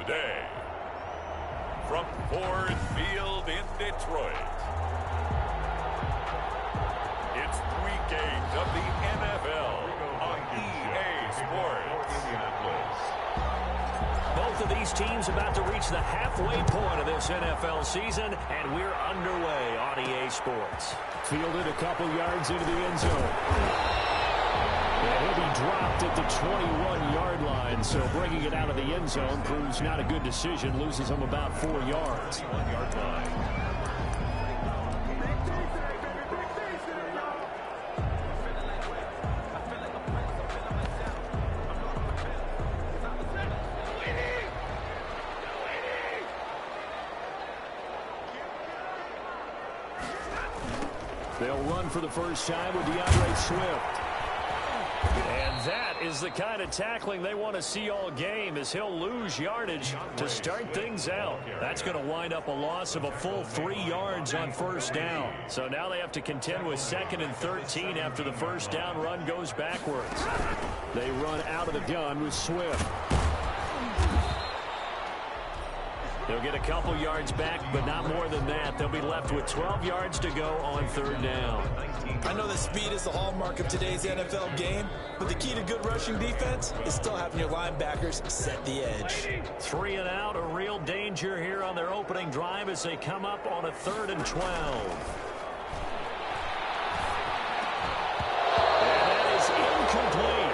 today, from Ford Field in Detroit, it's Week 8 of the NFL on EA Sports. Both of these teams about to reach the halfway point of this NFL season, and we're underway on EA Sports. Fielded a couple yards into the end zone. And he'll be dropped at the 21-yard line, so bringing it out of the end zone proves not a good decision. Loses him about 4 yards. 1-yard line. They'll run for the first time with DeAndre Swift. And that is the kind of tackling they want to see all game, as he'll lose yardage to start things out. That's going to wind up a loss of a full 3 yards on first down. So now they have to contend with 2nd and 13 after the first down run goes backwards. They run out of the gun with Swift. They'll get a couple yards back, but not more than that. They'll be left with 12 yards to go on third down. I know that speed is the hallmark of today's NFL game, but the key to good rushing defense is still having your linebackers set the edge. 3 and out, a real danger here on their opening drive as they come up on a 3rd and 12. And that is incomplete.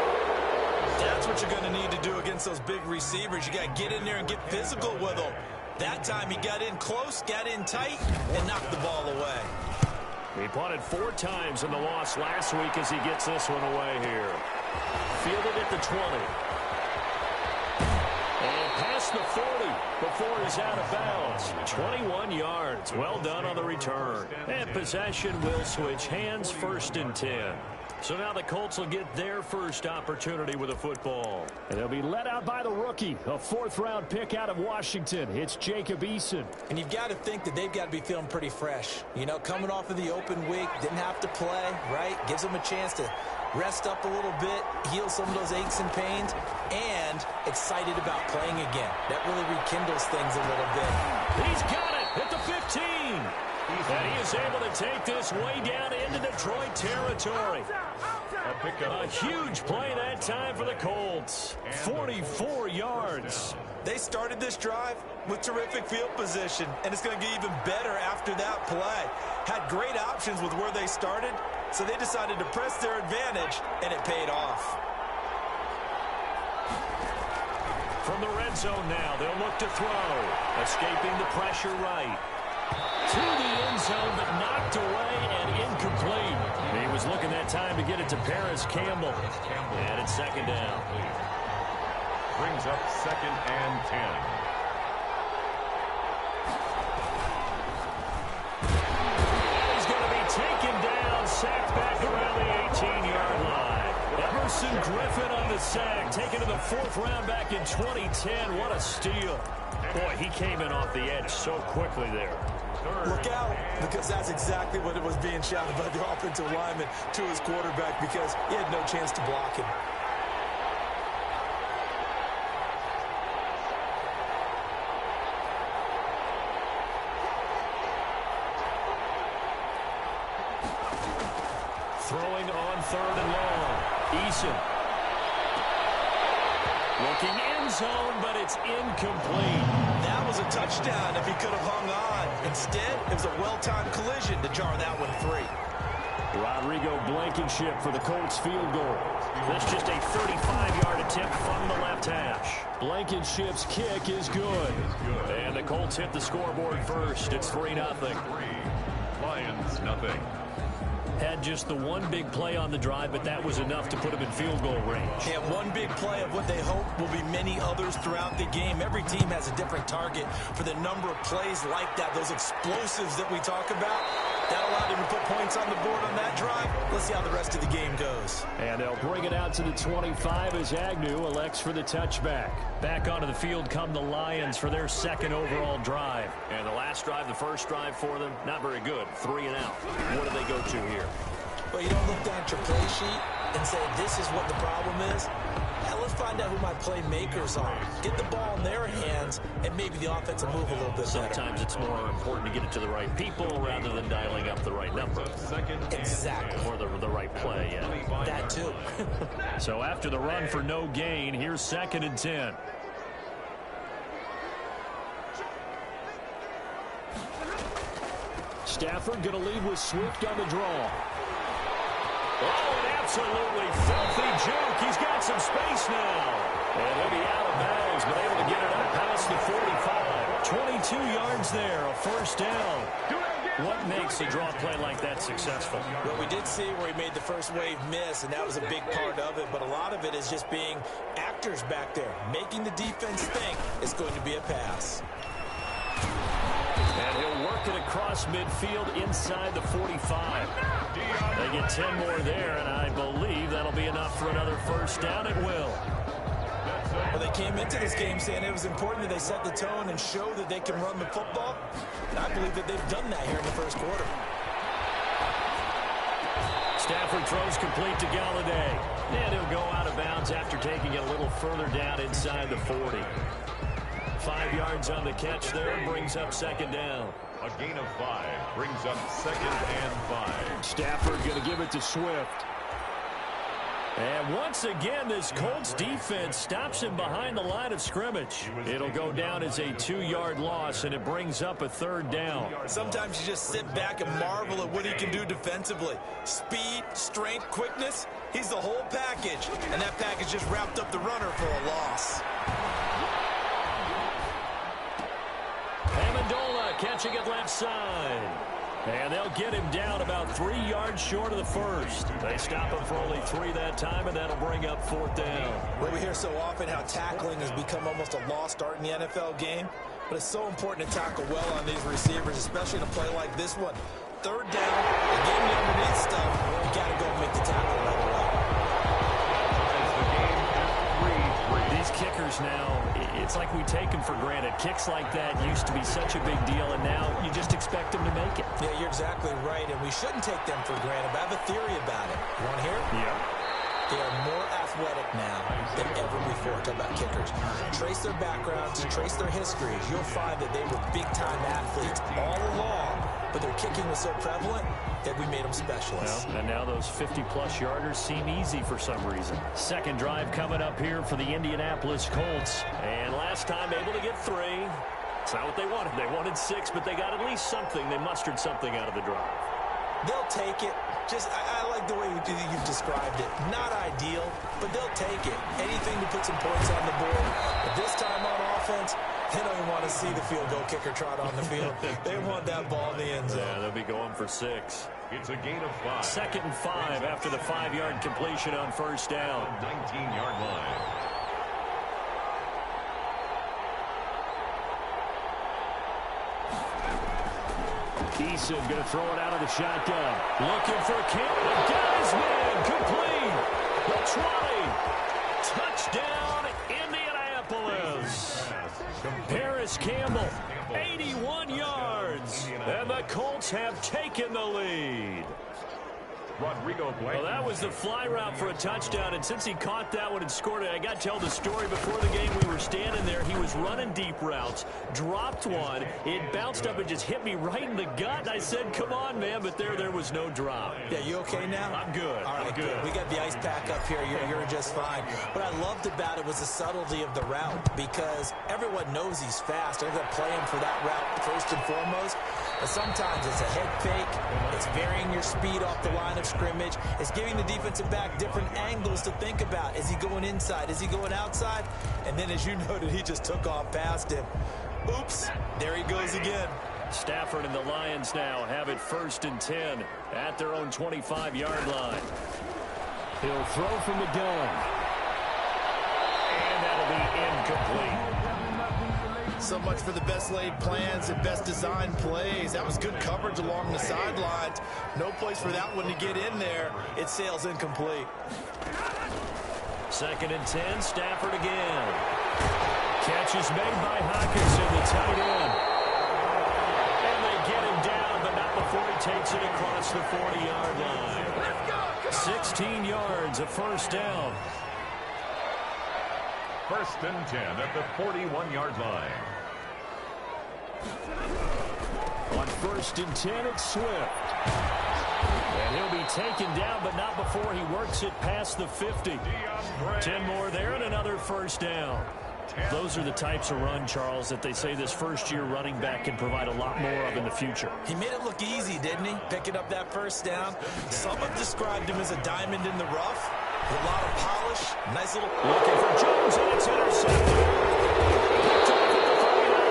That's what you're going to need to do against those big receivers. You got to get in there and get physical with them. That time he got in close, got in tight, and knocked the ball away. He punted 4 times in the loss last week as he gets this one away here. Fielded at the 20. And past the 40 before he's out of bounds. 21 yards. Well done on the return. And possession will switch hands, 1st and 10. So now the Colts will get their first opportunity with a football. And they'll be led out by the rookie, a 4th-round pick out of Washington. It's Jacob Eason. And you've got to think that they've got to be feeling pretty fresh. You know, coming off of the open week, didn't have to play, right? Gives them a chance to rest up a little bit, heal some of those aches and pains, and excited about playing again. That really rekindles things a little bit. He's got it at the 15. And he is able to take this way down into Detroit territory. A huge play that time for the Colts. 44 yards. They started this drive with terrific field position, and it's going to get even better after that play. Had great options with where they started, so they decided to press their advantage, and it paid off. From the red zone now, they'll look to throw. Escaping the pressure right. To the end zone, but knocked away and incomplete. He was looking that time to get it to Paris Campbell. And it's 2nd down. Brings up 2nd and 10. He's going to be taken down, sacked back around the 18-yard line. Emerson Griffin on the sack, taken to the 4th round back in 2010. What a steal. Boy, he came in off the edge so quickly there. Look out, because that's exactly what it was being shouted by the offensive lineman to his quarterback, because he had no chance to block him. Throwing on 3rd and long. Eason. Looking end zone, but it's incomplete. That was a touchdown if he could have hung on. Instead, it was a well-timed collision to jar that one free. Rodrigo Blankenship for the Colts field goal. That's just a 35-yard attempt from the left hash. Blankenship's kick is good. And the Colts hit the scoreboard first. It's 3-0. Lions, nothing. Had just the one big play on the drive, but that was enough to put him in field goal range. Yeah, one big play of what they hope will be many others throughout the game. Every team has a different target for the number of plays like that, those explosives that we talk about. That allowed him to put points on the board on that drive. Let's see how the rest of the game goes. And they'll bring it out to the 25 as Agnew elects for the touchback. Back onto the field come the Lions for their 2nd overall drive. And the last drive, the first drive for them, not very good. 3 and out. What do they go to here? Well, you don't look down at your play sheet and say, this is what the problem is. let's find out who my playmakers are. Get the ball in their hands, and maybe the offense will move a little bit better. Sometimes it's more important to get it to the right people rather than dialing up the right number. Exactly. Or the right play, yeah. That too. So after the run for no gain, here's 2nd and 10. Stafford going to lead with Swift on the draw. Oh, an absolutely filthy juke. He's got some space now. And he'll be out of bounds, but able to get it up past the 45. 22 yards there, a first down. What makes a draw play like that successful? Well, we did see where he made the first wave miss, and that was a big part of it. But a lot of it is just being actors back there, making the defense think it's going to be a pass. And he'll work it across midfield inside the 45. They get 10 more there, and I believe that'll be enough for another first down. It will. Well, they came into this game saying it was important that they set the tone and show that they can run the football. And I believe that they've done that here in the first quarter. Stafford throws complete to Galladay. And he'll go out of bounds after taking it a little further down inside the 40. 5 yards on the catch there, brings up 2nd down. A gain of 5 brings up 2nd and 5. Stafford going to give it to Swift. And once again, this Colts defense stops him behind the line of scrimmage. It'll go down as a 2-yard loss, and it brings up a 3rd down. Sometimes you just sit back and marvel at what he can do defensively. Speed, strength, quickness, he's the whole package. And that package just wrapped up the runner for a loss. Amendola catching it left side. And they'll get him down about 3 yards short of the first. They stop him for only 3 that time, and that'll bring up 4th down. Well, we hear so often how tackling has become almost a lost art in the NFL game. But it's so important to tackle well on these receivers, especially in a play like this one. 3rd down, the game underneath stuff, you got to go and make the tackle right away. These kickers now, it's like we take them for granted. Kicks like that used to be such a big deal, and now you just expect them to make it. Yeah, you're exactly right, and we shouldn't take them for granted. But I have a theory about it. You want to hear it? Yeah. They are more athletic now than ever before. Talk about kickers. Trace their backgrounds, trace their histories. You'll find that they were big-time athletes all along, but their kicking was so prevalent that we made them specialists. Well, and now those 50-plus yarders seem easy for some reason. 2nd drive coming up here for the Indianapolis Colts. And last time able to get 3. It's not what they wanted. They wanted 6, but they got at least something. They mustered something out of the drive. They'll take it. Just, I like the way you've described it. Not ideal, but they'll take it. Anything to put some points on the board. But this time on offense, they don't even want to see the field goal kicker trot on the field. They want that ball in the end zone. Yeah, they'll be going for 6. It's a gain of 5. 2nd and 5 after the 5-yard completion on 1st down. 19-yard line. Eason going to throw it out of the shotgun. Looking for Campbell. Got his man. Complete. The 20. Touchdown, Indianapolis. Paris Campbell, 81 yards. And the Colts have taken the lead. Rodrigo Blank. Well, that was the fly route for a touchdown, and since he caught that one and scored it, I got to tell the story. Before the game, we were standing there. He was running deep routes, dropped one. It bounced up and just hit me right in the gut. And I said, come on, man, but there was no drop. Yeah, you okay now? I'm good. All right, I'm good. We got the ice pack up here. You're just fine. What I loved about it was the subtlety of the route, because everyone knows he's fast. They're going to play him for that route first and foremost. But sometimes it's a head fake. It's varying your speed off the line of scrimmage. It's giving the defensive back different angles to think about. Is he going inside? Is he going outside? And then, as you noted, he just took off past him. Oops, there he goes again. Stafford and the Lions now have it 1st and 10 at their own 25-yard line. He'll throw from the gun. And that'll be incomplete. So much for the best laid plans and best designed plays. That was good coverage along the sidelines. No place for that one to get in there. It sails incomplete. 2nd and 10, Stafford again. Catch is made by Hawkinson, the tight end. And they get him down, but not before he takes it across the 40-yard line. 16 yards, a first down. First and 10 at the 41-yard line. On first and 10, it's Swift. And he'll be taken down, but not before he works it past the 50. 10 more there and another first down. Those are the types of run, Charles, that they say this first-year running back can provide a lot more of in the future. He made it look easy, didn't he? Picking up that first down. Some have described him as a diamond in the rough. With a lot of polish. Nice little... Looking for Jones, and it's intercepted. Picked off at the 39.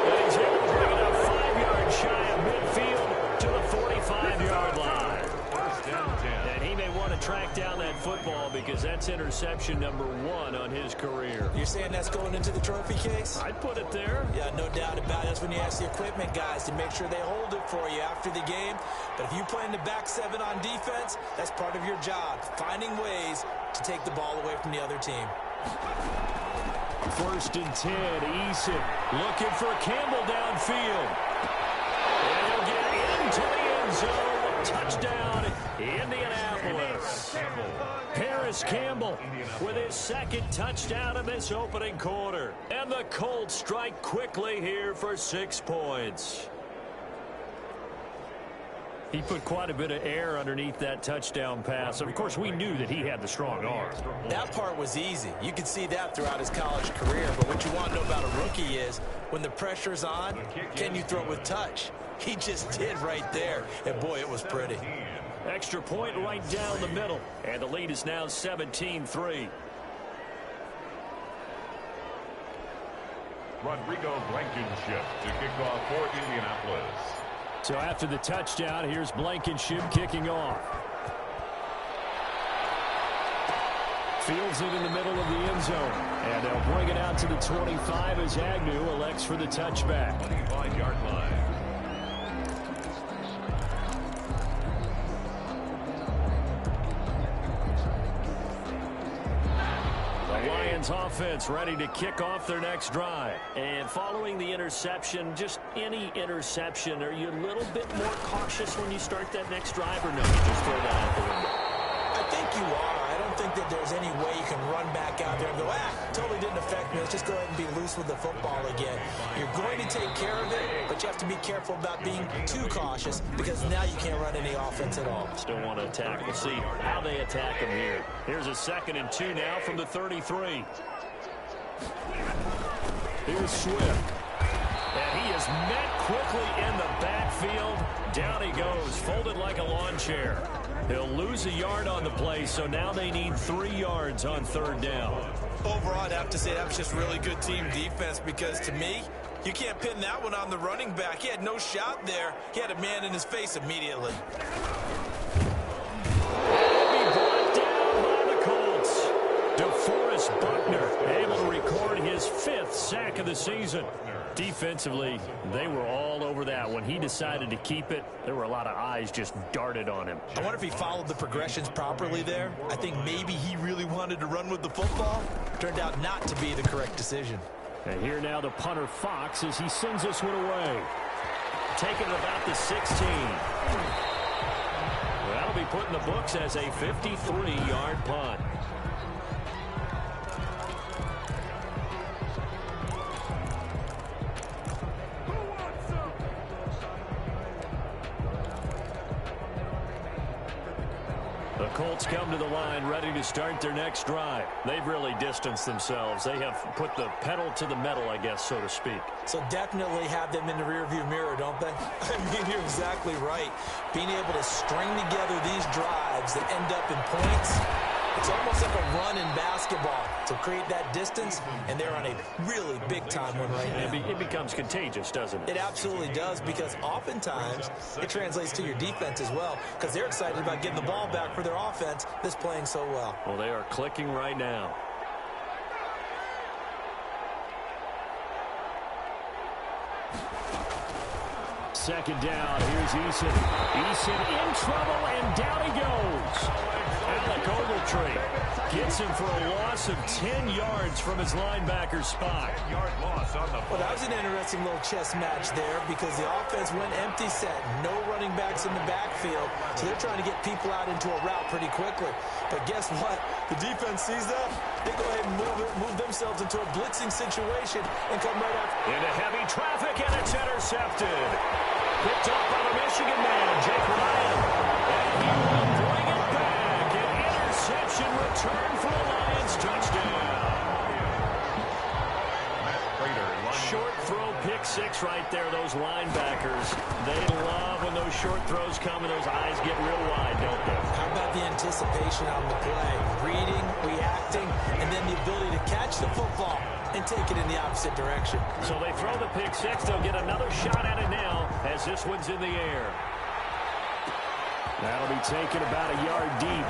And he's able to bring it up 5 yards shy of midfield to the 45-yard line. First and 10. And he may want to track down that football because that's interception number 1 on his career. You're saying that's going into the trophy case? I'd put it there. Yeah, no doubt about it. That's when you ask the equipment guys to make sure they hold it for you after the game. But if you play in the back 7 on defense, that's part of your job, finding ways to take the ball away from the other team. First and 10, Eason. Looking for Campbell downfield. And he'll get into the end zone. Touchdown, Indianapolis. Paris Campbell with his second touchdown in this opening quarter. And the Colts strike quickly here for 6 points. He put quite a bit of air underneath that touchdown pass. Of course, we knew that he had the strong arm. That part was easy. You could see that throughout his college career. But what you want to know about a rookie is when the pressure's on, can you throw it with touch? He just did right there. And, boy, it was pretty. Extra point right down the middle. And the lead is now 17-3. Rodrigo Blankenship to kick off for Indianapolis. So after the touchdown, here's Blankenship kicking off. Fields it in the middle of the end zone. And they'll bring it out to the 25 as Agnew elects for the touchback. 25-yard line. Offense ready to kick off their next drive. And following the interception, just any interception, are you a little bit more cautious when you start that next drive, or no, you just throw that out the window? I think you are. I don't think that there's any way you can run back out there and go, totally didn't affect me. Let's just go ahead and be loose with the football again. You're going to take care of it, but you have to be careful about being too cautious because now you can't run any offense at all. Still want to attack. We'll see how they attack him here. Here's a 2nd and 2 now from the 33. Here's Swift. And he is met quickly in the backfield. Down he goes, folded like a lawn chair. He'll lose a yard on the play, so now they need 3 yards on 3rd down. Overall, I'd have to say that was just really good team defense because, to me, you can't pin that one on the running back. He had no shot there. He had a man in his face immediately. He'll be brought down by the Colts. DeForest Buckner able to record his 5th sack of the season. Defensively, they were all over that. When he decided to keep it, there were a lot of eyes just darted on him. I wonder if he followed the progressions properly there. I think maybe he really wanted to run with the football. Turned out not to be the correct decision. And here now the punter Fox as he sends this one away. Taking it about the 16. That'll be put in the books as a 53-yard punt. The Colts come to the line ready to start their next drive. They've really distanced themselves. They have put the pedal to the metal, I guess, so to speak. So definitely have them in the rearview mirror, don't they? I mean, you're exactly right. Being able to string together these drives that end up in points, it's almost like a run in basketball to create that distance, and they're on a really big-time one right now. It becomes contagious, doesn't it? It absolutely does, because oftentimes it translates to your defense as well, because they're excited about getting the ball back for their offense that's playing so well. Well, they are clicking right now. Second down. Here's Eason. Eason in trouble, and down he goes. Alec Ogletree gets him for a loss of 10 yards from his linebacker spot. Well, that was an interesting little chess match there because the offense went empty set. No running backs in the backfield, so they're trying to get people out into a route pretty quickly. But guess what? The defense sees that, they go ahead and move themselves into a blitzing situation and come right after. Into heavy traffic, and it's intercepted. Picked up by the Michigan man, Jake Ryan. And he will bring it back. An interception return for a Lions touchdown. Short throw, pick six right there, those linebackers. They love when those short throws come and those eyes get real wide, don't they? How about the anticipation on the play? Reading, reacting, and then the ability to catch the football and take it in the opposite direction. So they throw the pick six. They'll get another shot at it now as this one's in the air. That'll be taken about a yard deep.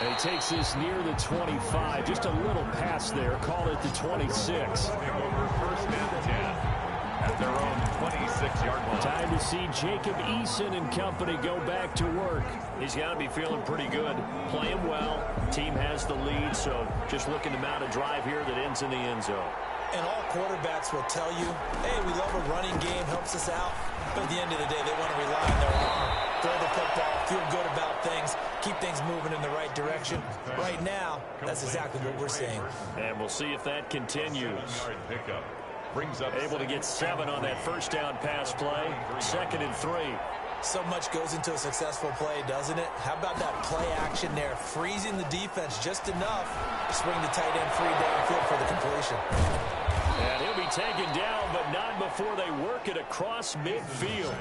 And he takes this near the 25. Just a little pass there. Call it the 26. First and 10 at their own 26-yard line. Time to see Jacob Eason and company go back to work. He's got to be feeling pretty good. Playing well. Team has the lead, so just looking to mount a drive here that ends in the end zone. And all quarterbacks will tell you, hey, we love a running game, helps us out. But at the end of the day, they want to rely on their arm. Throw the football, feel good about things, keep things moving in the right direction. Right now, that's exactly what we're seeing. And we'll see if that continues. Able to get 7 on that first down pass play. 2nd and 3. So much goes into a successful play, doesn't it? How about that play action there, freezing the defense just enough to swing the tight end free downfield for the completion. And he'll be taken down, but not before they work it across midfield.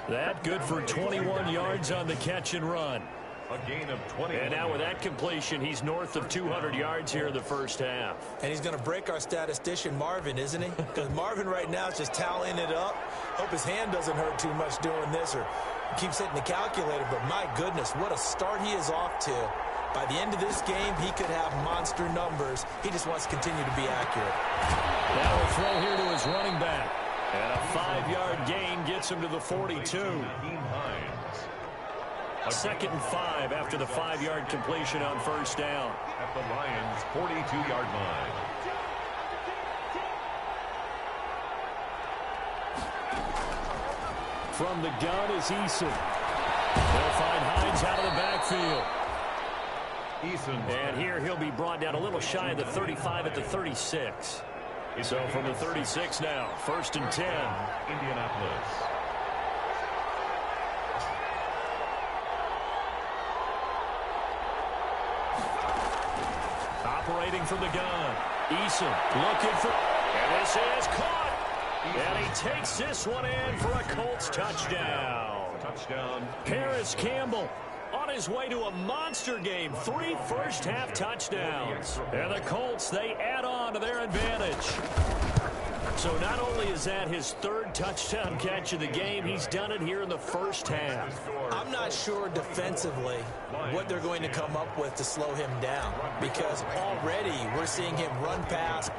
That good for 21 yards on the catch and run. A gain of 20. And now with that completion, he's north of 200 yards here in the first half. And he's going to break our statistician, Marvin, isn't he? Because Marvin right now is just tallying it up. Hope his hand doesn't hurt too much doing this or keeps hitting the calculator. But my goodness, what a start he is off to. By the end of this game, he could have monster numbers. He just wants to continue to be accurate. Now a throw here to his running back. And a 5-yard gain gets him to the 42. 2nd and 5 after the 5-yard completion on first down. At the Lions' 42-yard line. From the gun is Eason. They'll find Hines out of the backfield. Eason. And here he'll be brought down a little shy of the 35 at the 36. So from the 36 now, 1st and 10. Indianapolis. Operating from the gun. Eason looking for, and this is caught. And he takes this one in for a Colts touchdown. Touchdown. Paris Campbell on his way to a monster game. 3 first-half touchdowns. And the Colts, they add on to their advantage. So not only is that his 3rd touchdown catch of the game, he's done it here in the first half. I'm not sure defensively what they're going to come up with to slow him down, because already we're seeing him run past,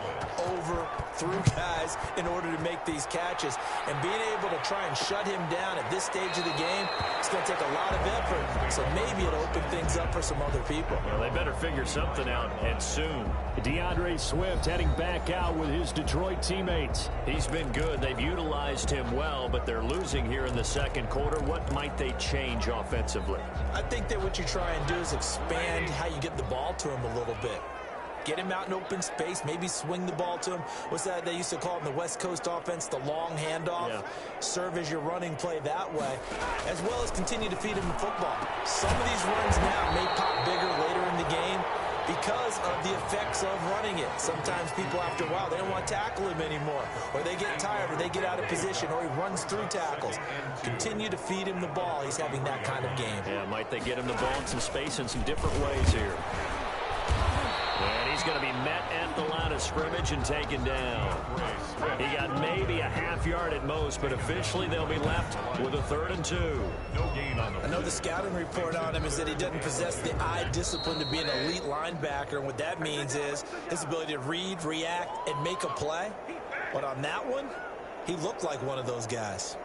over, through guys in order to make these catches. And being able to try and shut him down at this stage of the game, it's going to take a lot of effort. So maybe it'll open things up for some other people. Well, they better figure something out, and soon. DeAndre Swift heading back out with his Detroit teammates. He's been good. They've utilized him well, but they're losing here in the 2nd quarter. What might they change offensively? I think that what you try and do is expand how you get the ball to him a little bit. Get him out in open space, maybe swing the ball to him. What's that they used to call it in the West Coast offense, the long handoff? Yeah. Serve as your running play that way, as well as continue to feed him the football. Some of these runs now may pop bigger later in the game because of the effects of running it. Sometimes people, after a while, they don't want to tackle him anymore, or they get tired, or they get out of position, or he runs through tackles. Continue to feed him the ball. He's having that kind of game. Yeah, might they get him the ball in some space in some different ways here. And he's going to be met at the line of scrimmage and taken down. He got maybe a half-yard at most, but officially they'll be left with a 3rd and 2. No gain on the I know the scouting report on him is that he doesn't possess the eye discipline to be an elite linebacker, and what that means is his ability to read, react, and make a play. But on that one, he looked like one of those guys.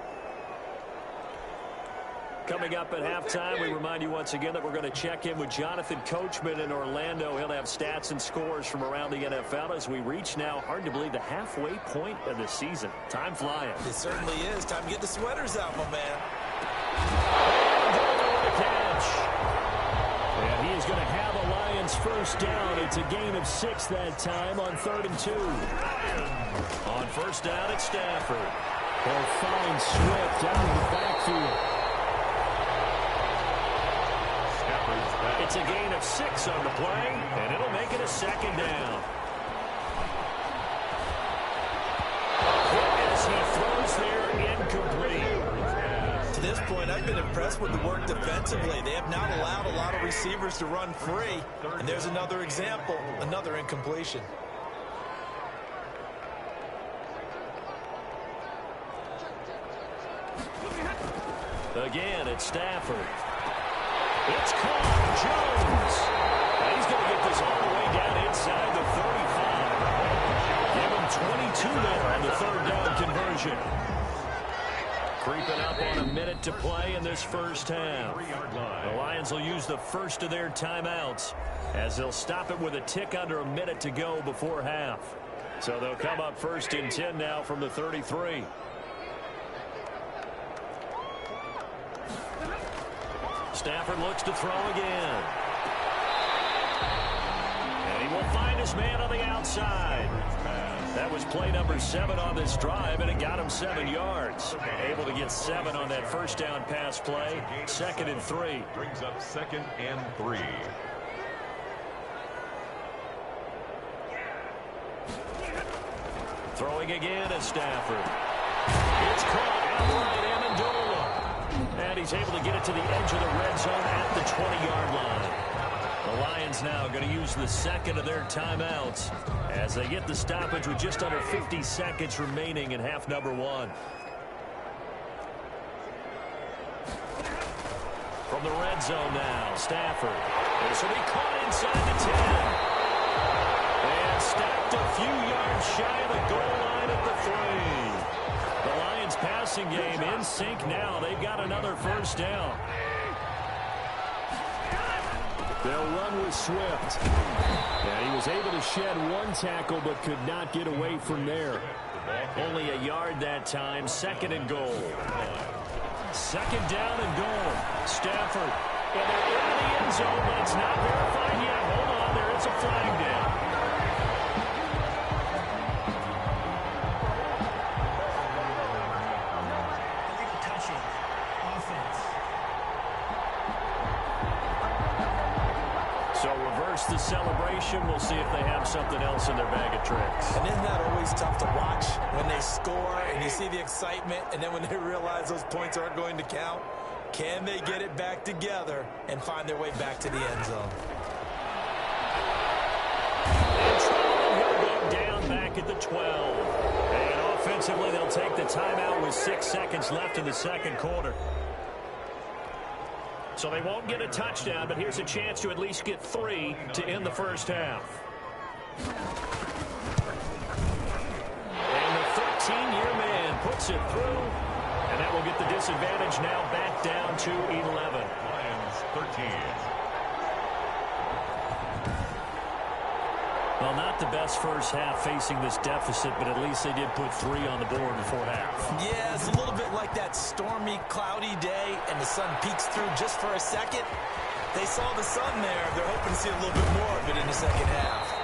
Coming up at halftime, we remind you once again that we're going to check in with Jonathan Coachman in Orlando. He'll have stats and scores from around the NFL as we reach now, hard to believe, the halfway point of the season. Time flying. It certainly is. Time to get the sweaters out, my man. Catch. And he is going to have a Lions first down. It's a gain of 6 that time on 3rd and 2. On first down, it's Stafford. They'll find Swift out of the backfield. It's a gain of 6 on the play, and it'll make it a 2nd down. Quick as he throws there, incomplete. To this point, I've been impressed with the work defensively. They have not allowed a lot of receivers to run free. And there's another example, another incompletion. Again, it's Stafford. It's caught. Jones. And he's going to get this all the way down inside the 35. Give him 22 there on the 3rd down conversion. Creeping up on a minute to play in this first half. The Lions will use the first of their timeouts as they'll stop it with a tick under a minute to go before half. So they'll come up 1st and 10 now from the 33. Stafford looks to throw again. And he will find his man on the outside. That was play number 7 on this drive, and it got him 7 yards. Able to get 7 on that first down pass play. 2nd and 3. Brings up 2nd and 3. Throwing again at Stafford. It's caught outright Amendola. And he's able to get it to the edge of the red zone at the 20-yard line. The Lions now going to use the 2nd of their timeouts as they get the stoppage with just under 50 seconds remaining in half number 1. From the red zone now, Stafford. This will be caught inside the 10. And stacked a few yards shy of the goal line at the 3. The Lions passing game in sync now. They've got another first down. They'll run with Swift. And he was able to shed 1 tackle but could not get away from there. Only a yard that time. 2nd and goal. 2nd down and goal. Stafford. And they're into the end zone, but it's not verified yet. Hold on, there is a flag down. The celebration. We'll see if they have something else in their bag of tricks. And isn't that always tough to watch when they score and you see the excitement, and then when they realize those points aren't going to count? Can they get it back together and find their way back to the end zone? And he'll go down back at the 12. And offensively, they'll take the timeout with 6 seconds left in the 2nd quarter. So they won't get a touchdown, but here's a chance to at least get 3 to end the first half. And the 13-year man puts it through, and that will get the disadvantage now back down to 11. Lions 13. Well, not the best first half facing this deficit, but at least they did put 3 on the board before half. Yeah, it's a little bit like that stormy, cloudy day, and the sun peeks through just for a second. They saw the sun there. They're hoping to see a little bit more of it in the 2nd half.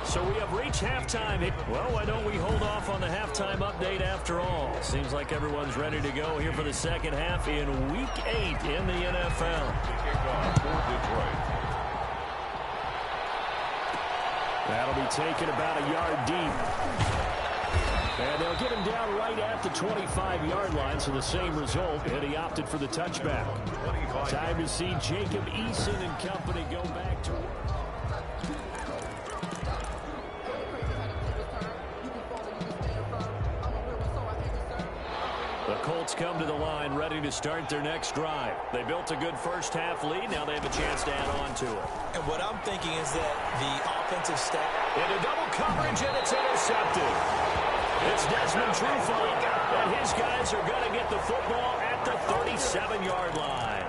So we have reached halftime. Well, why don't we hold off on the halftime update after all? Seems like everyone's ready to go here for the 2nd half in Week 8 in the NFL. That'll be taken about a yard deep. And they'll get him down right at the 25-yard line, so the same result, and he opted for the touchback. Time to see Jacob Eason and company go back to work. The Colts come to the line ready to start their next drive. They built a good first half lead. Now they have a chance to add on to it. And what I'm thinking is that the offensive staff... Into double coverage, and it's intercepted. It's Desmond Trufant, and his guys are going to get the football at the 37-yard line.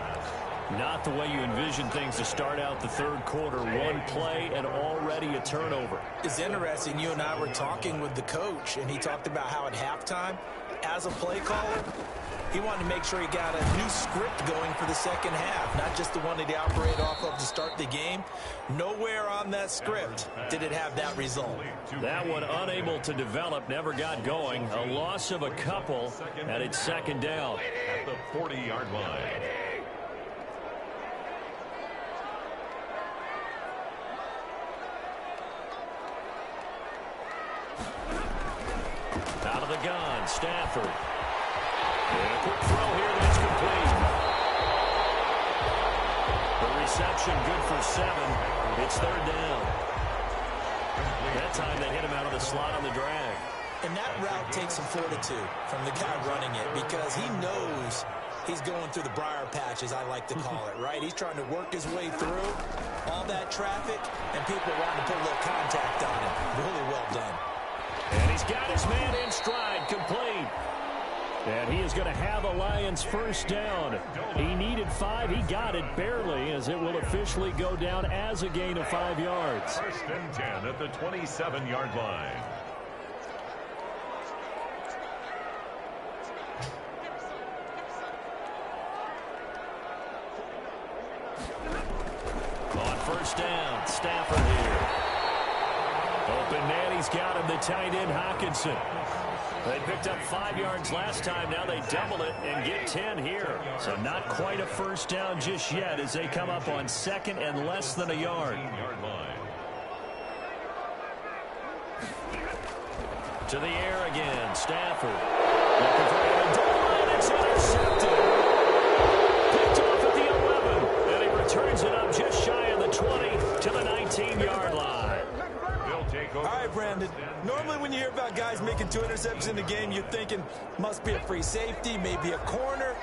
Not the way you envision things to start out the 3rd quarter. 1 play and already a turnover. It's interesting. You and I were talking with the coach, and he talked about how at halftime as a play caller, he wanted to make sure he got a new script going for the second half, not just the one that he operated off of to start the game. Nowhere on that script did it have that result. That one unable to develop, never got going. A loss of a couple, and it's second down. At the 40-yard line. Out of the gun, Stafford. And a quick throw here that's complete. The reception good for 7. It's third down. That time they hit him out of the slot on the drag. And that route takes some fortitude from the guy running it because he knows he's going through the briar patch, as I like to call it, right? He's trying to work his way through all that traffic, and people wanting to put a little contact on him. Really well done. And he's got his man in stride, complete. And he is going to have a Lions first down. He needed 5. He got it barely, as it will officially go down as a gain of 5 yards. First and 10 at the 27-yard line. On first down, Stafford here. Open man, he's got him, the tight end, Hockenson. They picked up 5 yards last time. Now they double it and get 10 here. So not quite a first down just yet as they come up on second and less than a yard. To the air again, Stafford. Looking for Amendola, it's intercepted. Picked off at the 11, and he returns it up just shy of the 20 to the 19-yard line. All right, Brandon. Normally when you hear about guys making 2 interceptions in the game, you're thinking must be a free safety, maybe a corner.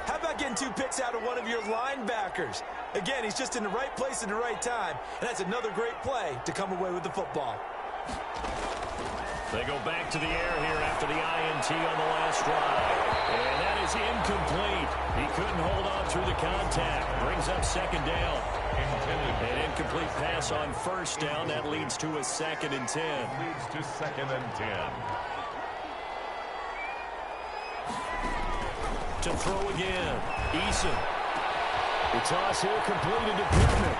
How about getting 2 picks out of one of your linebackers? Again, he's just in the right place at the right time, and that's another great play to come away with the football. They go back to the air here after the INT on the last drive. And that is incomplete. He couldn't hold on through the contact. Brings up second down. An incomplete pass on first down. That leads to a 2nd and 10. Leads to 2nd and 10. To throw again. Eason. The toss here completed to Pittman.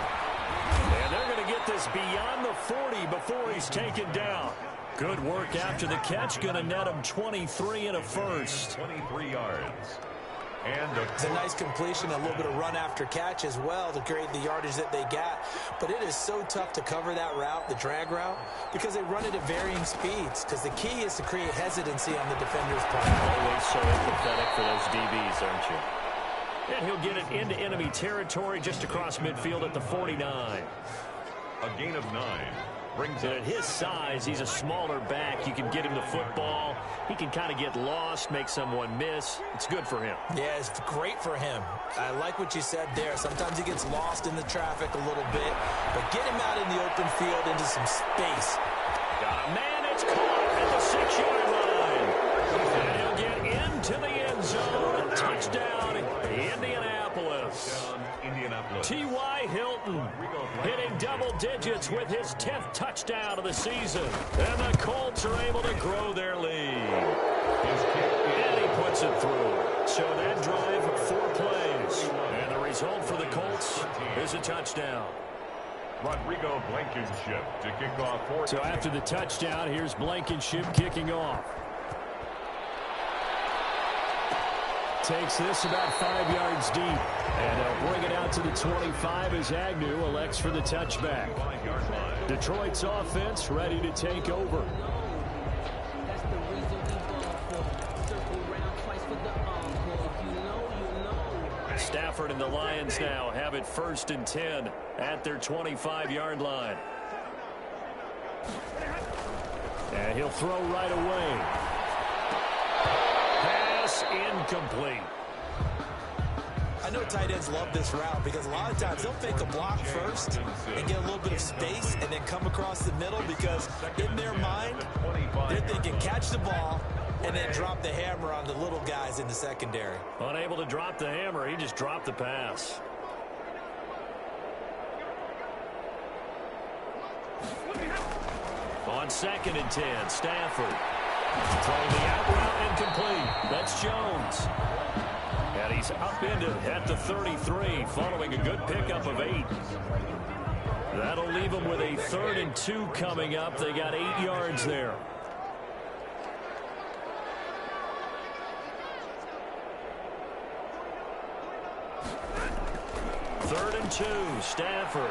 And they're going to get this beyond the 40 before he's taken down. Good work after the catch. Going to net him 23 and a first. 23 yards. And it's a nice completion, a little bit of run after catch as well to create the yardage that they got. But it is so tough to cover that route, the drag route, because they run it at varying speeds. Because the key is to create hesitancy on the defender's part. Always so empathetic for those DBs, aren't you? And he'll get it into enemy territory just across midfield at the 49. A gain of 9. And at his size, he's a smaller back. You can get him the football. He can kind of get lost, make someone miss. It's good for him. Yeah, it's great for him. I like what you said there. Sometimes he gets lost in the traffic a little bit, but get him out in the open field into some space. Got a man. It's caught at the 6-yard line. And he'll get into the end zone. Touchdown, Indianapolis. T.Y. Hilton hitting double digits with his 10th touchdown of the season. And the Colts are able to grow their lead. And he puts it through. So that drive, 4 plays. And the result for the Colts is a touchdown. Rodrigo Blankenship to kick off. So after the touchdown, here's Blankenship kicking off. Takes this about 5 yards deep. And they'll bring it out to the 25 as Agnew elects for the touchback. Detroit's offense ready to take over. Stafford and the Lions now have it 1st and 10 at their 25-yard line. And he'll throw right away. Pass incomplete. I know tight ends love this route because a lot of times they'll fake a block first and get a little bit of space and then come across the middle because in their mind, they're thinking catch the ball and then drop the hammer on the little guys in the secondary. Unable to drop the hammer, he just dropped the pass. On 2nd and 10, Stafford. Throwing the out route incomplete. That's Jones. And he's upended at the 33 following a good pickup of 8. That'll leave them with a 3rd and 2 coming up. They got 8 yards there. Third and 2, Stafford.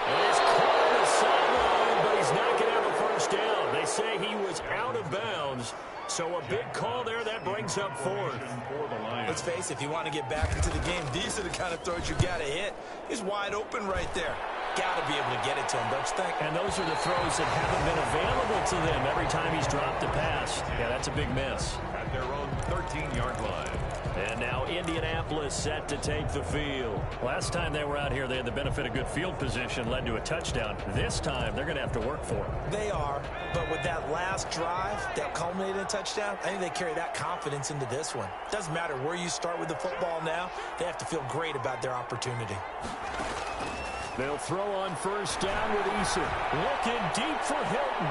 And he's caught on the sideline, but he's not going to have a first down. They say he was out of bounds. So a big call there. That brings up 4th. Let's face it, if you want to get back into the game, these are the kind of throws you got to hit. He's wide open right there. Got to be able to get it to him, don't you think? And those are the throws that haven't been available to them every time he's dropped a pass. Yeah, that's a big miss. At their own 13-yard line. And now Indianapolis set to take the field. Last time they were out here, they had the benefit of good field position, led to a touchdown. This time, they're going to have to work for it. They are, but with that last drive that culminated in a touchdown, I think they carry that confidence into this one. Doesn't matter where you start with the football now, they have to feel great about their opportunity. They'll throw on first down with Eason. Looking deep for Hilton.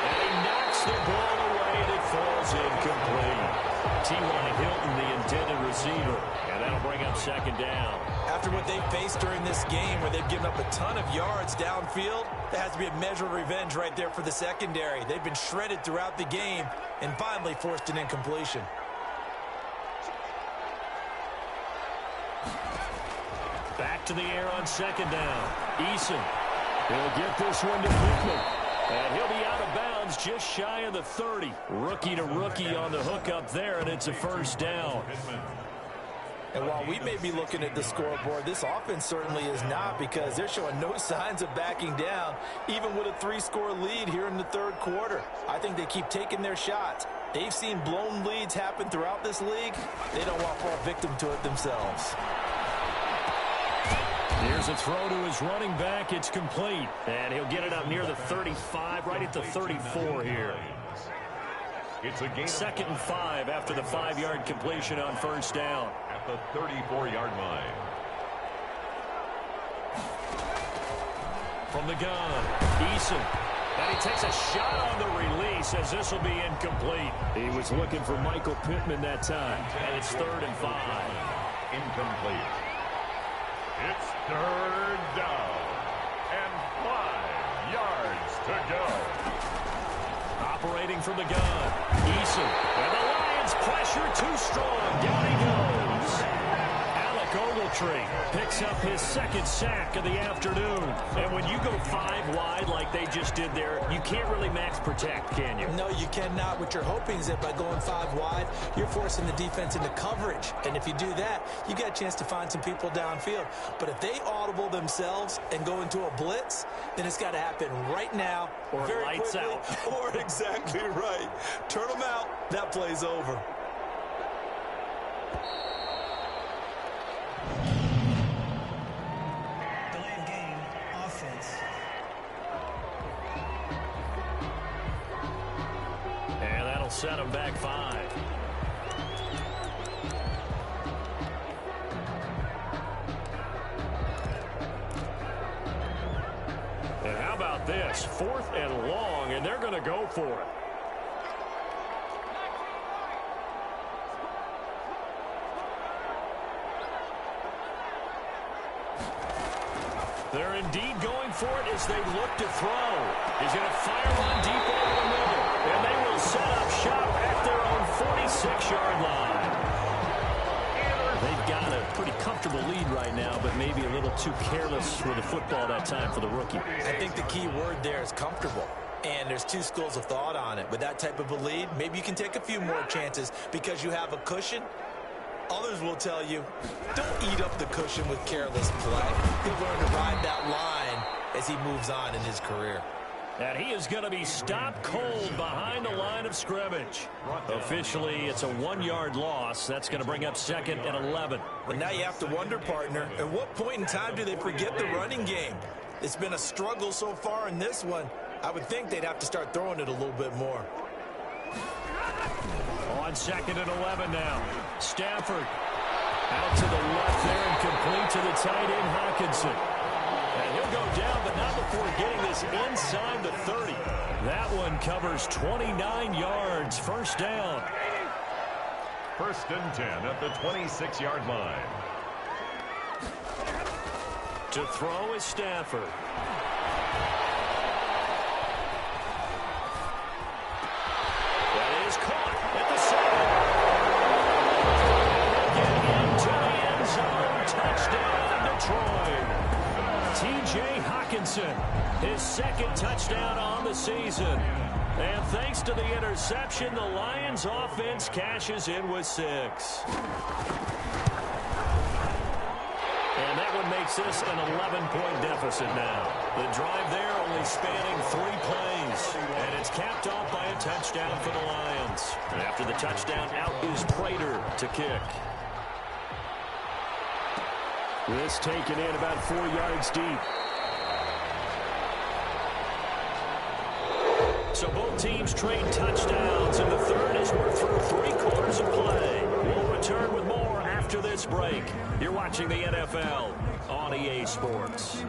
And he knocks the ball away and it falls incomplete. T.Y. Hilton, the intended receiver. And that'll bring up second down. After what they faced during this game where they've given up a ton of yards downfield, there has to be a measure of revenge right there for the secondary. They've been shredded throughout the game and finally forced an incompletion. Back to the air on second down. Eason. He'll get this one to Pittman. And he'll be out of bounds just shy of the 30. Rookie to rookie on the hook up there, and it's a first down. And while we may be looking at the scoreboard, this offense certainly is not, because they're showing no signs of backing down, even with a 3-score lead here in the third quarter. I think they keep taking their shots. They've seen blown leads happen throughout this league. They don't want to fall victim to it themselves. Here's a throw to his running back. It's complete. And he'll get it up near the 35, right at the 34 here. It's a gain. 2nd and 5 after the 5-yard completion on first down. At the 34-yard line. From the gun, Eason. And he takes a shot on the release as this will be incomplete. He was looking for Michael Pittman that time. And it's 3rd and 5. Incomplete. It's 3rd down and 5 yards to go. Operating from the gun, Eason. And the Lions pressure too strong. Down he goes. Alec Ogletree picks up his 2nd sack of the afternoon. And when you go 5 wide like they just did there, you can't really max protect, can you? No, you cannot. What you're hoping is that by going 5 wide, you're forcing the defense into coverage. And if you do that, you got a chance to find some people downfield. But if they audible themselves and go into a blitz, then it's got to happen right now. Or very lights quickly, out. Or exactly right. Turn them out. That play's over. Delayed game, offense. And that'll set him back 5. And how about this? 4th and long, and they're going to go for it. They're indeed going for it as they look to throw. He's going to fire one deep over the middle. And they will set up shop at their own 46-yard line. They've got a pretty comfortable lead right now, but maybe a little too careless with the football that time for the rookie. I think the key word there is comfortable. And there's 2 schools of thought on it. With that type of a lead, maybe you can take a few more chances because you have a cushion. Others will tell you, don't eat up the cushion with careless play. He'll learn to ride that line as he moves on in his career. And he is going to be stopped cold behind the line of scrimmage. Officially, it's a 1-yard loss. That's going to bring up 2nd and 11. But now you have to wonder, partner, at what point in time do they forget the running game? It's been a struggle so far in this one. I would think they'd have to start throwing it a little bit more. On 2nd and 11 now. Stafford out to the left there and complete to the tight end, Hawkinson. And he'll go down, but not before getting this inside the 30. That one covers 29 yards. First down. 1st and 10 at the 26-yard line. To throw is Stafford. That is caught at the 7. Get into the end zone. Touchdown, Detroit. T.J. Hawkinson, his 2nd touchdown on the season. And thanks to the interception, the Lions offense cashes in with 6. And that one makes this an 11-point deficit now. The drive there only spanning 3 plays. And it's capped off by a touchdown for the Lions. And after the touchdown, out is Prater to kick. This taken in about 4 yards deep. So both teams trade touchdowns in the 3rd as we're through 3 quarters of play. We'll return with more after this break. You're watching the NFL on EA Sports.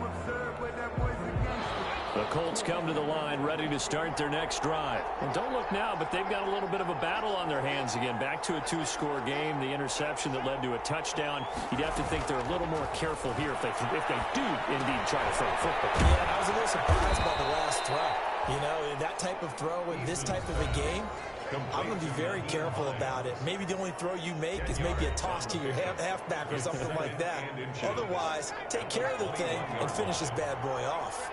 The Colts come to the line ready to start their next drive. And don't look now, but they've got a little bit of a battle on their hands again. Back to a 2-score game. The interception that led to a touchdown. You'd have to think they're a little more careful here if they do indeed try to throw a football. Yeah, I was a little surprised by the last throw. You know, that type of throw in this type of a game, I'm going to be very careful about it. Maybe the only throw you make is maybe a toss to your halfback or something like that. Otherwise, take care of the thing and finish this bad boy off.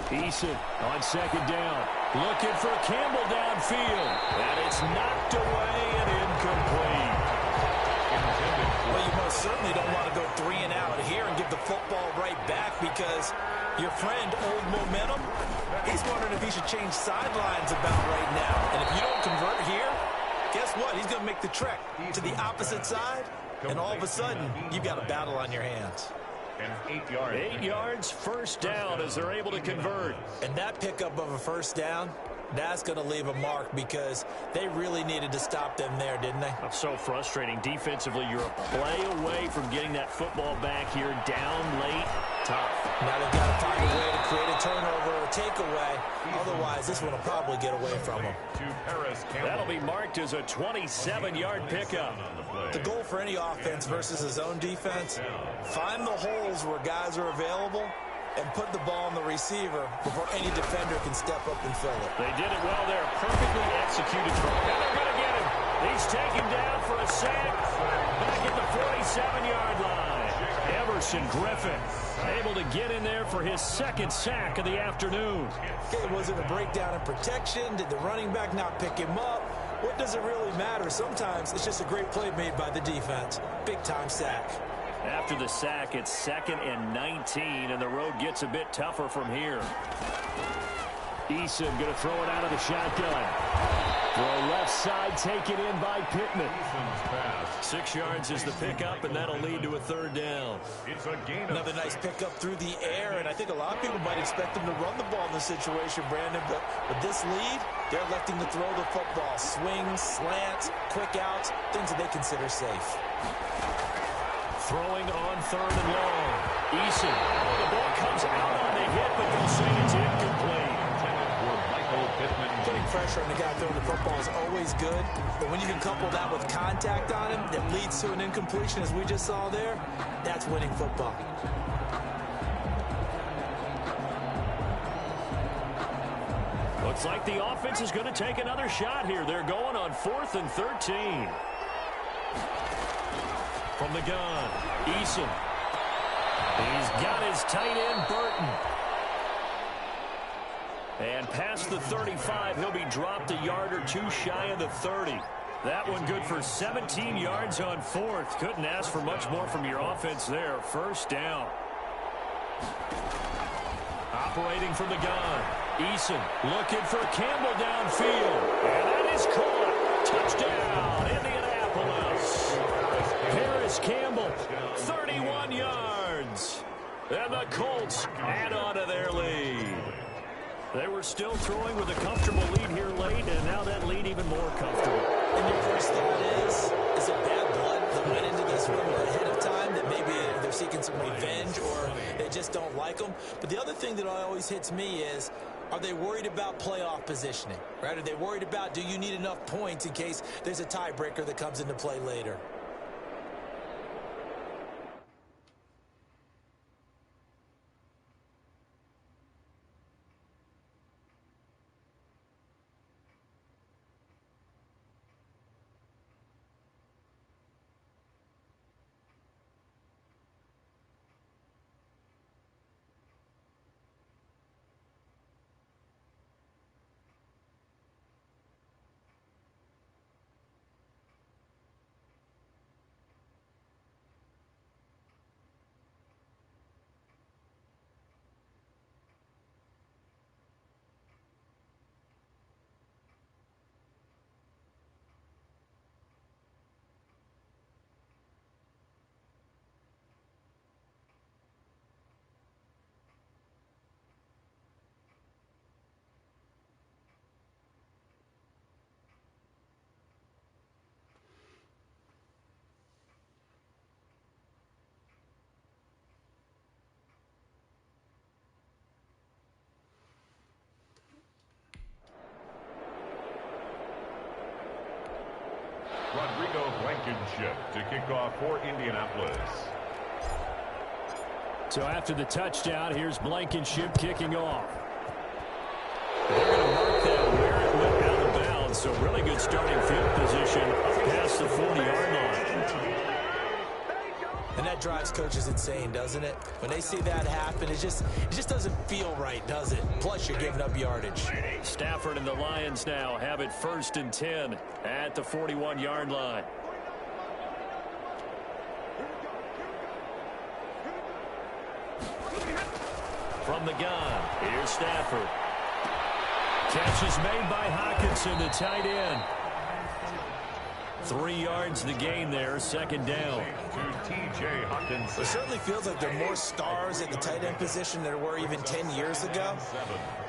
Eason on 2nd down. Looking for Campbell downfield. And it's knocked away and incomplete. Well, you most certainly don't want to go 3 and out here and give the football right back because your friend, Old Momentum, he's wondering if he should change sidelines about right now. And if you don't convert here, guess what? He's going to make the trek to the opposite side, and all of a sudden, you've got a battle on your hands. And 8 yards. 8 yards, first down as they're able to convert. And that pickup of a first down, that's going to leave a mark because they really needed to stop them there, didn't they? That's so frustrating. Defensively, you're a play away from getting that football back here. Down late, tough. Now they've got to find a way to create a turnover or a takeaway. Otherwise, this one will probably get away from them. That'll be marked as a 27-yard pickup. The goal for any offense versus his own defense, find the holes where guys are available and put the ball on the receiver before any defender can step up and fill it. They did it well there. Perfectly executed throw. And they're going to get him. He's taken down for a sack back at the 47-yard line. Everson Griffin able to get in there for his 2nd sack of the afternoon. Okay, was it a breakdown in protection? Did the running back not pick him up? What does it really matter? Sometimes it's just a great play made by the defense. Big-time sack. After the sack, it's 2nd and 19, and the road gets a bit tougher from here. Eason going to throw it out of the shotgun. Throw left side, taken in by Pittman. 6 yards is the pickup, and that'll lead to a 3rd down. Another nice pickup through the air, and I think a lot of people might expect them to run the ball in this situation, Brandon, but with this lead, they're electing to throw the football. Swings, slants, quick outs, things that they consider safe. Throwing on 3rd and long. Eason. The ball comes out on the hit, but they'll say it's incomplete. Putting pressure on the guy throwing the football is always good, but when you can couple that with contact on him that leads to an incompletion, as we just saw there, that's winning football. Looks like the offense is going to take another shot here. They're going on 4th and 13. From the gun, Eason. He's got his tight end, Burton. And past the 35, he'll be dropped a yard or two shy of the 30. That one good for 17 yards on 4th. Couldn't ask for much more from your offense there. First down. Operating from the gun, Eason looking for Campbell downfield. And that is caught. Touchdown, Indianapolis. Paris Campbell, 31 yards. And the Colts add on to their lead. They were still throwing with a comfortable lead here late, and now that lead even more comfortable. And your first thought is it bad blood that went into this one ahead of time, that maybe they're seeking some revenge or they just don't like them. But the other thing that always hits me is, are they worried about playoff positioning, right? Are they worried about, do you need enough points in case there's a tiebreaker that comes into play later? Blankenship to kick off for Indianapolis. So after the touchdown, here's Blankenship kicking off. They're going to mark that where it went out of bounds. So really good starting field position up past the 40-yard line. And that drives coaches insane, doesn't it? When they see that happen, it just doesn't feel right, does it? Plus, you're giving up yardage. Stafford and the Lions now have it 1st and 10 at the 41-yard line. From the gun, here's Stafford. Catch is made by Hockenson, the tight end. 3 yards the gain there, 2nd down. To T.J. Hockenson. It certainly feels like there are more stars at the tight end position than there were even 10 years ago.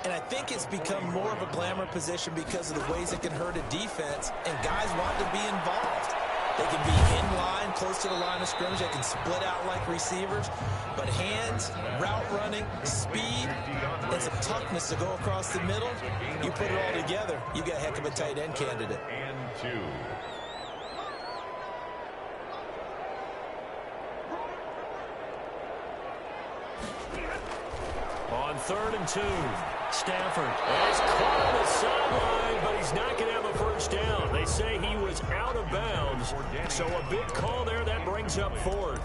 And I think it's become more of a glamour position because of the ways it can hurt a defense, and guys want to be involved. They can be in line, close to the line of scrimmage. They can split out like receivers. But hands, route running, speed, and some toughness to go across the middle, you put it all together, you got a heck of a tight end candidate. And 2. On 3rd and 2, Stafford is caught on the sideline, but he's not going to have a 1st down. They say he was out of bounds, so a big call there. That brings up 4th.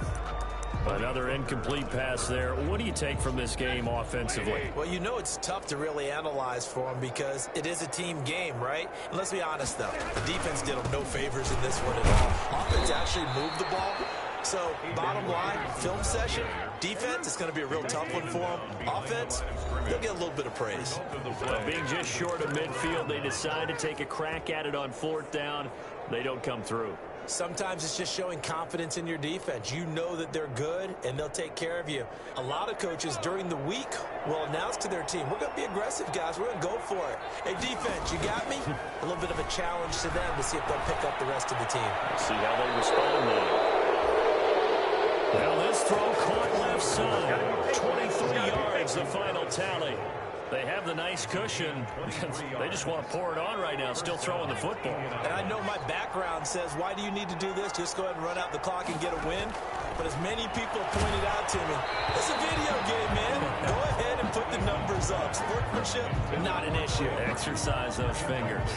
Another incomplete pass there. What do you take from this game offensively? Well, you know it's tough to really analyze for them because it is a team game, right? And let's be honest, though. The defense did them no favors in this one at all. Offense actually moved the ball. So, bottom line, film session, defense, it's going to be a real tough one for them. Offense, they'll get a little bit of praise. Well, being just short of midfield, they decide to take a crack at it on 4th down. They don't come through. Sometimes it's just showing confidence in your defense. You know that they're good, and they'll take care of you. A lot of coaches during the week will announce to their team, we're going to be aggressive, guys. We're going to go for it. Hey, defense, you got me? A little bit of a challenge to them to see if they'll pick up the rest of the team. See how they respond now. Well, this throw caught left side. 23 yards, the final tally. They have the nice cushion. They just want to pour it on right now, still throwing the football. And I know my background says, why do you need to do this? Just go ahead and run out the clock and get a win. But as many people pointed out to me, it's a video game, man. Go ahead and put the numbers up. Sportsmanship, not an issue. Exercise those fingers.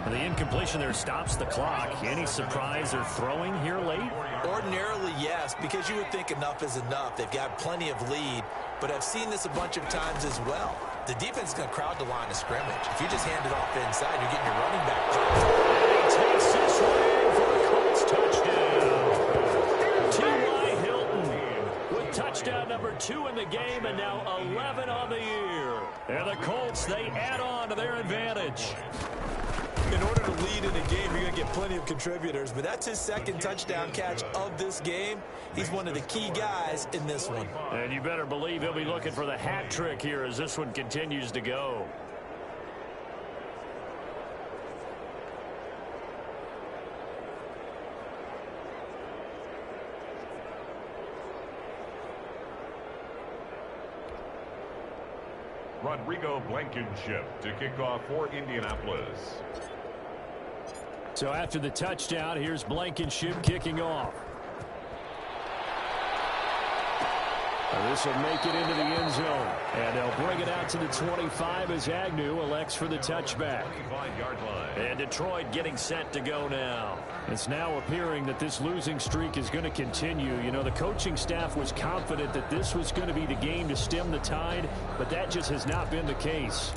The incompletion there stops the clock. Any surprise they're throwing here late? Ordinarily, yes, because you would think enough is enough. They've got plenty of lead, but I've seen this a bunch of times as well. The defense is going to crowd the line of scrimmage. If you just hand it off inside, you're getting your running back popped. And he takes this one for a Colts touchdown. T.Y. Hilton with touchdown number 2 in the game, and now 11 on the year. And the Colts, they add on to their advantage. In order to lead in a game, you're going to get plenty of contributors, but that's his 2nd touchdown catch of this game. He's one of the key guys in this one. And you better believe he'll be looking for the hat trick here as this one continues to go. Rodrigo Blankenship to kick off for Indianapolis. So after the touchdown, here's Blankenship kicking off. This will make it into the end zone. And they'll bring it out to the 25 as Agnew elects for the touchback. 25-yard line. And Detroit getting set to go now. It's now appearing that this losing streak is going to continue. You know, the coaching staff was confident that this was going to be the game to stem the tide, but that just has not been the case.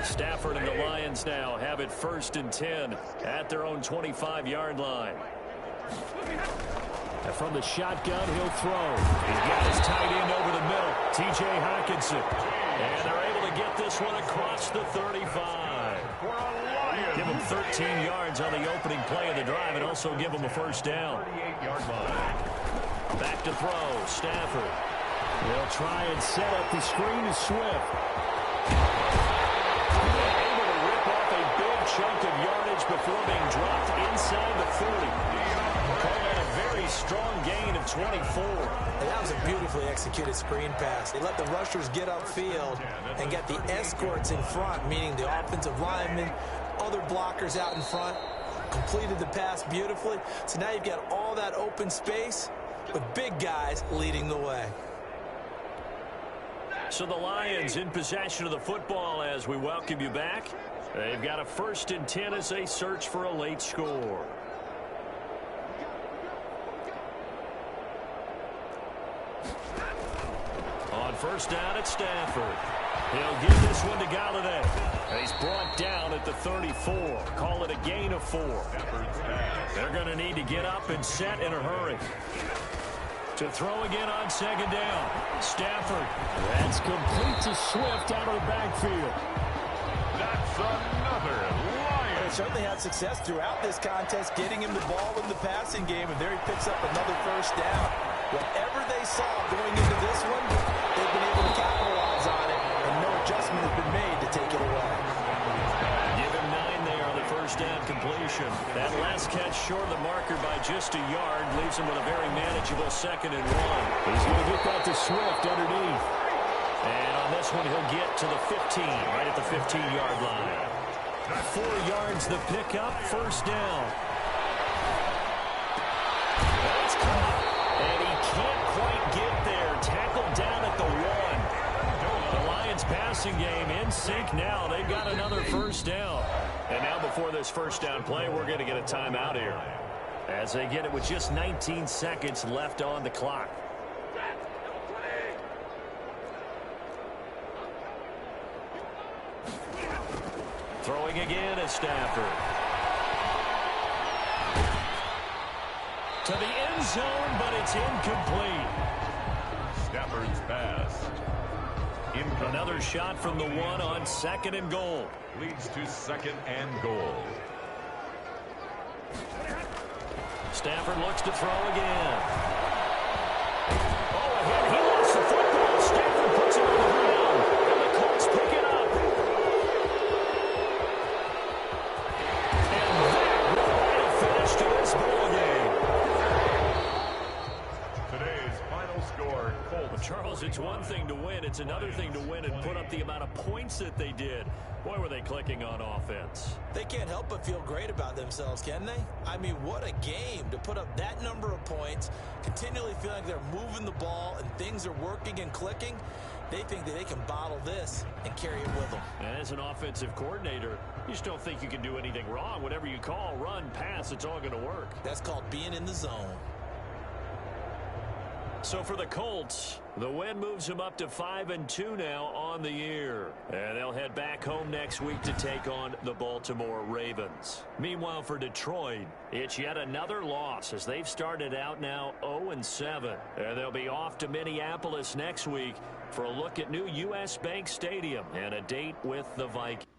Stafford and the Lions now have it 1st and 10 at their own 25-yard line. And from the shotgun, he'll throw. He's got his tight end over the middle, T.J. Hockenson. And they're able to get this one across the 35. Give him 13 yards on the opening play of the drive and also give him a first down. 38-yard line. Back to throw, Stafford. They'll try and set up the screen to Swift. Able to rip off a big chunk of yardage before being dropped inside the 40. Calling it a very strong gain of 24. And that was a beautifully executed screen pass. They let the rushers get upfield and get the escorts in front, meaning the offensive linemen, other blockers out in front, completed the pass beautifully. So now you've got all that open space with big guys leading the way. So the Lions in possession of the football as we welcome you back. They've got a 1st and 10 as they search for a late score. On 1st down, it's Stafford. He'll give this one to Galladay. He's brought down at the 34. Call it a gain of 4. They're going to need to get up and set in a hurry. To throw again on 2nd down. Stafford. That's complete to Swift out of the backfield. That's another Lion. They certainly had success throughout this contest, getting him the ball in the passing game, and there he picks up another 1st down. Whatever they saw going into this one, they've been able to capitalize on it, and no adjustment has been made to take it away. Give him 9 there on the 1st down completion. That last catch short of the marker by just a yard leaves him with a very manageable 2nd and 1. He's going to get that to Swift underneath. And on this one, he'll get to the 15, right at the 15-yard line. 4 yards the pickup, 1st down. That's caught. And he can't quite get there. Tackled down at the 1. The Lions passing game in sync now. They've got another 1st down. And now before this 1st down play, we're going to get a timeout here, as they get it with just 19 seconds left on the clock. Throwing again is Stafford. To the end zone, but it's incomplete. Stafford's pass. Another shot from the 1 on 2nd and goal. Leads to 2nd and goal. Stafford looks to throw again. Oh, a hit. He lost the football. Stafford puts it on the ground. And the Colts pick it up. And that will write a finish to this ball game. Today's final score, Colts. Well, Charles, it's one thing to win. It's another thing to win and put up the amount of points that they did. Boy, were they clicking on offense. They can't help but feel great about themselves, can they? I mean, what a game to put up that number of points, continually feeling like they're moving the ball and things are working and clicking. They think that they can bottle this and carry it with them. And as an offensive coordinator, you just don't think you can do anything wrong. Whatever you call, run, pass, it's all going to work. That's called being in the zone. So for the Colts, the win moves them up to 5-2 now on the year. And they'll head back home next week to take on the Baltimore Ravens. Meanwhile, for Detroit, it's yet another loss as they've started out now 0-7. And they'll be off to Minneapolis next week for a look at new U.S. Bank Stadium and a date with the Vikings.